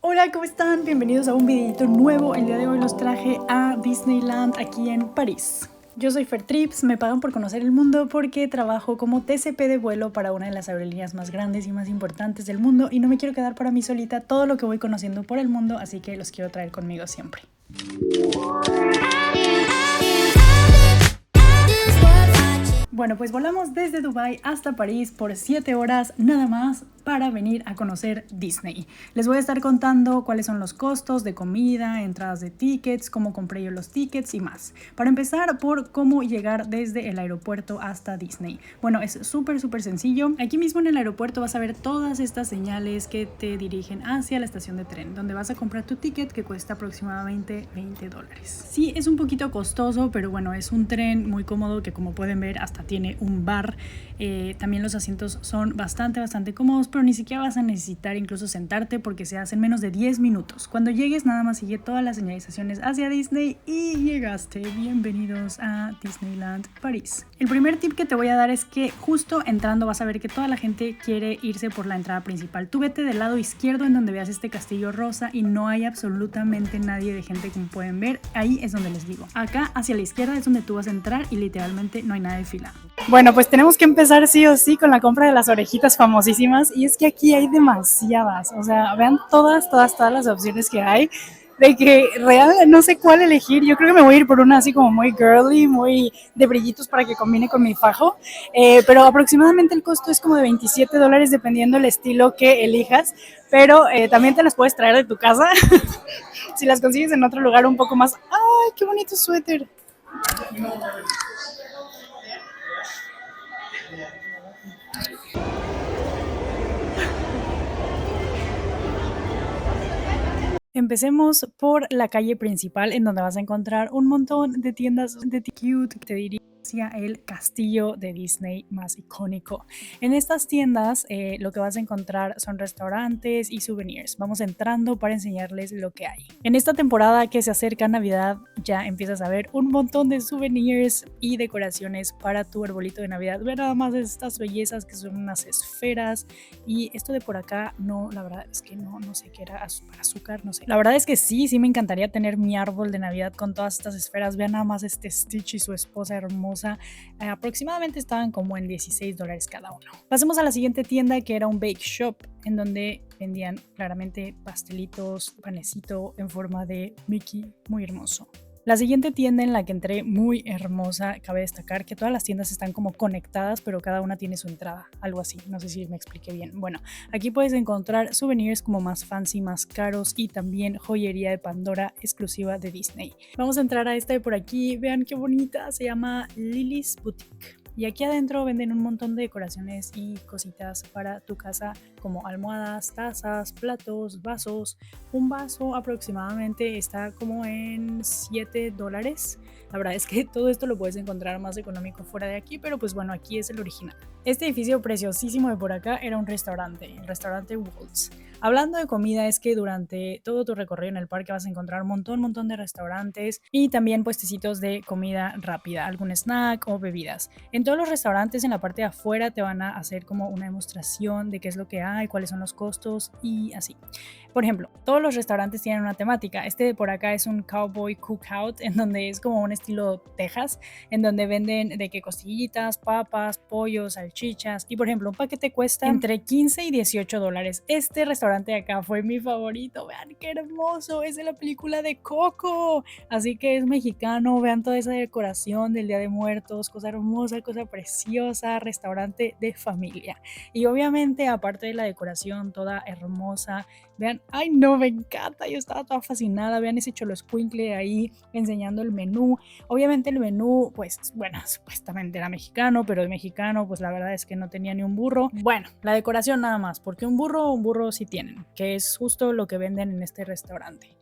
Hola, ¿cómo están? Bienvenidos a un videito nuevo. El día de hoy los traje a Disneyland aquí en París. Yo soy Fertrips, me pagan por conocer el mundo porque trabajo como TCP de vuelo para una de las aerolíneas más grandes y más importantes del mundo y no me quiero quedar para mí solita todo lo que voy conociendo por el mundo, así que los quiero traer conmigo siempre. Bueno, pues volamos desde Dubái hasta París por 7 horas nada más para venir a conocer Disney. Les voy a estar contando cuáles son los costos de comida, entradas de tickets, cómo compré yo los tickets y más. Para empezar, por cómo llegar desde el aeropuerto hasta Disney. Bueno, es súper sencillo. Aquí mismo en el aeropuerto vas a ver todas estas señales que te dirigen hacia la estación de tren, donde vas a comprar tu ticket que cuesta aproximadamente $20. Sí, es un poquito costoso, pero bueno, es un tren muy cómodo que como pueden ver hasta tiene un bar. También los asientos son bastante cómodos, pero ni siquiera vas a necesitar incluso sentarte porque se hacen menos de 10 minutos. Cuando llegues nada más sigue todas las señalizaciones hacia Disney y llegaste. Bienvenidos a Disneyland París. El primer tip que te voy a dar es que justo entrando vas a ver que toda la gente quiere irse por la entrada principal. Tú vete del lado izquierdo en donde veas este castillo rosa y no hay absolutamente nadie de gente, como pueden ver. Ahí es donde les digo. Acá hacia la izquierda es donde tú vas a entrar y literalmente no hay nada de fila. Bueno, pues tenemos que empezar sí o sí con la compra de las orejitas famosísimas y es que aquí hay demasiadas, o sea, vean todas las opciones que hay, de que real no sé cuál elegir. Yo creo que me voy a ir por una así como muy girly, muy de brillitos para que combine con mi fajo, pero aproximadamente el costo es como de $27 dependiendo el estilo que elijas, pero también te las puedes traer de tu casa si las consigues en otro lugar un poco más. ¡Ay, qué bonito suéter! Empecemos por la calle principal en donde vas a encontrar un montón de tiendas de cute que te diría hacia el castillo de Disney más icónico. En estas tiendas lo que vas a encontrar son restaurantes y souvenirs. Vamos entrando para enseñarles lo que hay. En esta temporada que se acerca Navidad ya empiezas a ver un montón de souvenirs y decoraciones para tu arbolito de Navidad. Ve nada más estas bellezas que son unas esferas y esto de por acá no, la verdad es que no sé qué era, azúcar, no sé. La verdad es que sí me encantaría tener mi árbol de Navidad con todas estas esferas. Vean nada más este Stitch y su esposa hermosa. Aproximadamente estaban como en $16 cada uno. Pasemos a la siguiente tienda que era un bake shop en donde vendían claramente pastelitos, panecito en forma de Mickey, muy hermoso. La siguiente tienda en la que entré, muy hermosa, cabe destacar que todas las tiendas están como conectadas, pero cada una tiene su entrada, algo así, no sé si me expliqué bien. Bueno, aquí puedes encontrar souvenirs como más fancy, más caros y también joyería de Pandora exclusiva de Disney. Vamos a entrar a esta de por aquí, vean qué bonita, se llama Lily's Boutique. Y aquí adentro venden un montón de decoraciones y cositas para tu casa como almohadas, tazas, platos, vasos. Un vaso aproximadamente está como en $7. La verdad es que todo esto lo puedes encontrar más económico fuera de aquí, pero pues bueno, aquí es el original. Este edificio preciosísimo de por acá era un restaurante, el restaurante Waltz. Hablando de comida, es que durante todo tu recorrido en el parque vas a encontrar un montón de restaurantes y también puestecitos de comida rápida, algún snack o bebidas. En todos los restaurantes en la parte de afuera te van a hacer como una demostración de qué es lo que hay, cuáles son los costos y así. Por ejemplo, todos los restaurantes tienen una temática. Este de por acá es un cowboy cookout, en donde es como un estilo Texas, en donde venden de que costillitas, papas, pollos, salchichas. Y por ejemplo, un paquete cuesta entre $15 y $18. Este restaurante de acá fue mi favorito. Vean qué hermoso, es de la película de Coco. Así que es mexicano, vean toda esa decoración del Día de Muertos, cosa hermosa, cosa preciosa, restaurante de familia. Y obviamente, aparte de la decoración toda hermosa, vean, ay no, me encanta, yo estaba toda fascinada, vean ese choloscuincle ahí enseñando el menú. Obviamente el menú, pues bueno, supuestamente era mexicano, pero de mexicano pues la verdad es que no tenía ni un burro. Bueno, la decoración nada más, porque un burro sí tienen, que es justo lo que venden en este restaurante.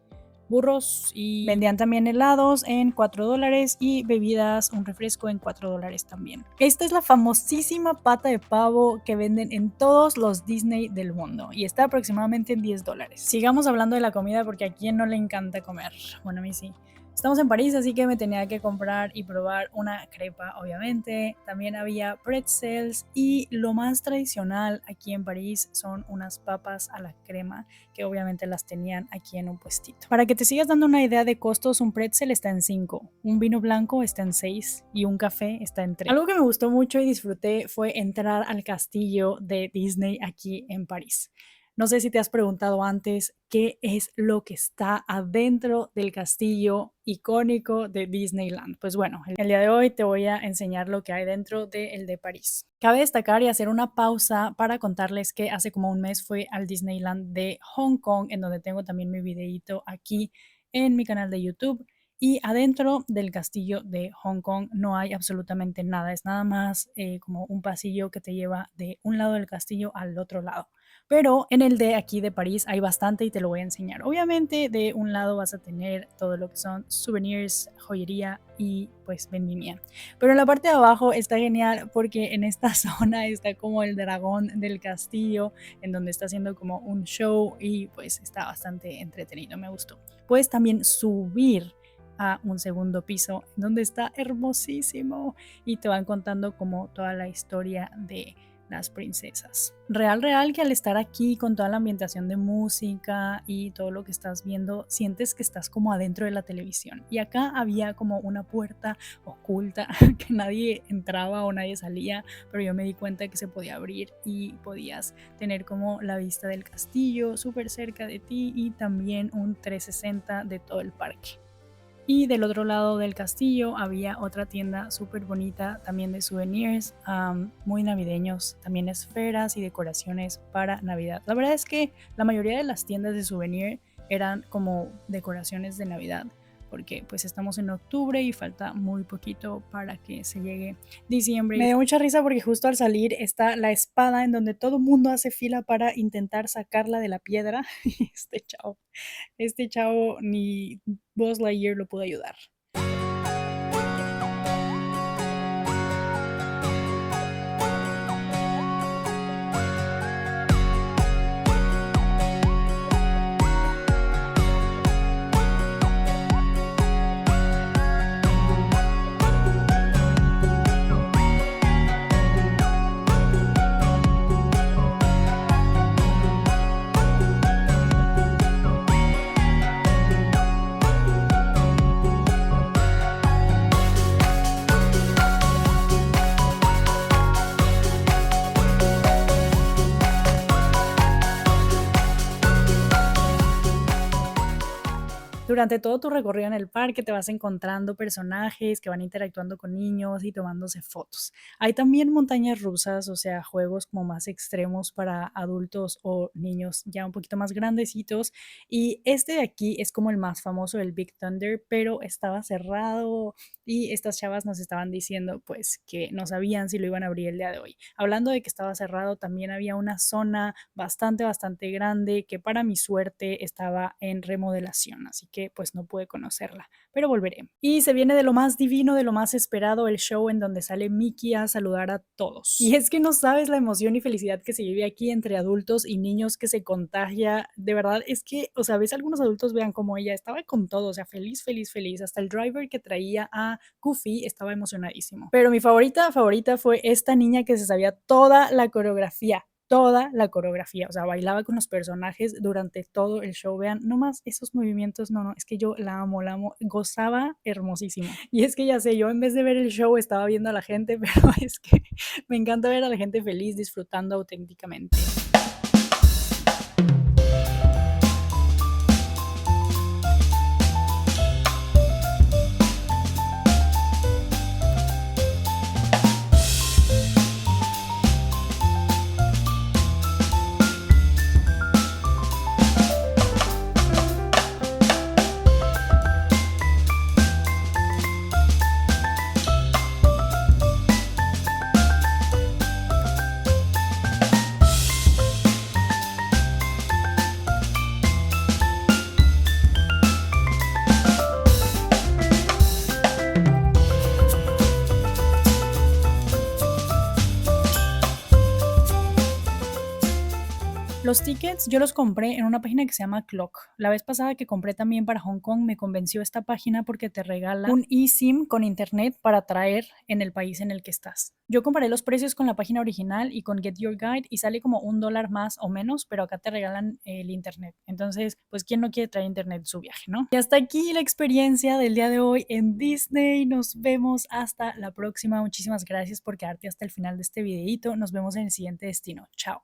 Burros, y vendían también helados en $4 y bebidas, un refresco en $4 también. Esta es la famosísima pata de pavo que venden en todos los Disney del mundo y está aproximadamente en $10. Sigamos hablando de la comida porque a quién no le encanta comer. Bueno, a mí sí. Estamos en París, así que me tenía que comprar y probar una crepa, obviamente. También había pretzels y lo más tradicional aquí en París son unas papas a la crema, que obviamente las tenían aquí en un puestito. Para que te sigas dando una idea de costos, un pretzel está en 5, un vino blanco está en 6 y un café está en 3. Algo que me gustó mucho y disfruté fue entrar al castillo de Disney aquí en París. No sé si te has preguntado antes qué es lo que está adentro del castillo icónico de Disneyland. Pues bueno, el día de hoy te voy a enseñar lo que hay dentro del de París. Cabe destacar y hacer una pausa para contarles que hace como un mes fui al Disneyland de Hong Kong, en donde tengo también mi videito aquí en mi canal de YouTube. Y adentro del castillo de Hong Kong no hay absolutamente nada, es nada más como un pasillo que te lleva de un lado del castillo al otro lado. Pero en el de aquí de París hay bastante y te lo voy a enseñar. Obviamente de un lado vas a tener todo lo que son souvenirs, joyería y pues vendimia. Pero en la parte de abajo está genial porque en esta zona está como el dragón del castillo, en donde está haciendo como un show y pues está bastante entretenido, me gustó. Puedes también subir a un segundo piso donde está hermosísimo y te van contando como toda la historia de las princesas. Real que al estar aquí con toda la ambientación de música y todo lo que estás viendo, sientes que estás como adentro de la televisión. Y acá había como una puerta oculta que nadie entraba o nadie salía, pero yo me di cuenta que se podía abrir y podías tener como la vista del castillo súper cerca de ti y también un 360 de todo el parque. Y del otro lado del castillo había otra tienda súper bonita también de souvenirs, muy navideños, también esferas y decoraciones para Navidad. La verdad es que la mayoría de las tiendas de souvenir eran como decoraciones de Navidad, porque pues estamos en octubre y falta muy poquito para que se llegue diciembre. Me dio mucha risa porque justo al salir está la espada en donde todo el mundo hace fila para intentar sacarla de la piedra. Y este chavo ni Buzz Lightyear lo pudo ayudar. Durante todo tu recorrido en el parque te vas encontrando personajes que van interactuando con niños y tomándose fotos. Hay también montañas rusas, o sea, juegos como más extremos para adultos o niños ya un poquito más grandecitos. Y este de aquí es como el más famoso, el Big Thunder, pero estaba cerrado y estas chavas nos estaban diciendo pues que no sabían si lo iban a abrir el día de hoy. Hablando de que estaba cerrado, también había una zona bastante grande que para mi suerte estaba en remodelación, así que pues no pude conocerla, pero volveré. Y se viene de lo más divino, de lo más esperado, el show en donde sale Mickey a saludar a todos. Y es que no sabes la emoción y felicidad que se vive aquí entre adultos y niños, que se contagia. De verdad es que, o sea, ves algunos adultos, vean como ella estaba con todo, o sea, feliz. Hasta el driver que traía a Goofy estaba emocionadísimo. Pero mi favorita fue esta niña que se sabía toda la coreografía, o sea, bailaba con los personajes durante todo el show. Vean nomás esos movimientos, no, es que yo la amo, gozaba hermosísimo. Y es que ya sé, yo en vez de ver el show estaba viendo a la gente, pero es que me encanta ver a la gente feliz, disfrutando auténticamente. Los tickets yo los compré en una página que se llama Clock. La vez pasada que compré también para Hong Kong me convenció esta página porque te regala un eSIM con internet para traer en el país en el que estás. Yo comparé los precios con la página original y con Get Your Guide y sale como $1 más o menos, pero acá te regalan el internet. Entonces, pues, ¿quién no quiere traer internet en su viaje, no? Y hasta aquí la experiencia del día de hoy en Disney. Nos vemos hasta la próxima. Muchísimas gracias por quedarte hasta el final de este videito. Nos vemos en el siguiente destino. Chao.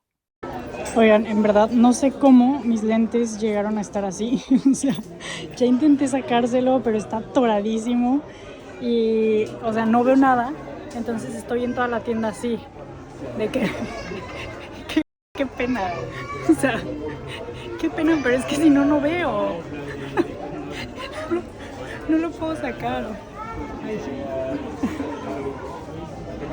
Oigan, en verdad no sé cómo mis lentes llegaron a estar así. O sea, ya intenté sacárselo, pero está atoradísimo. Y, o sea, no veo nada. Entonces estoy en toda la tienda así. De que... qué pena. O sea, qué pena, pero es que si no, no veo. No lo puedo sacar. Ay, sí.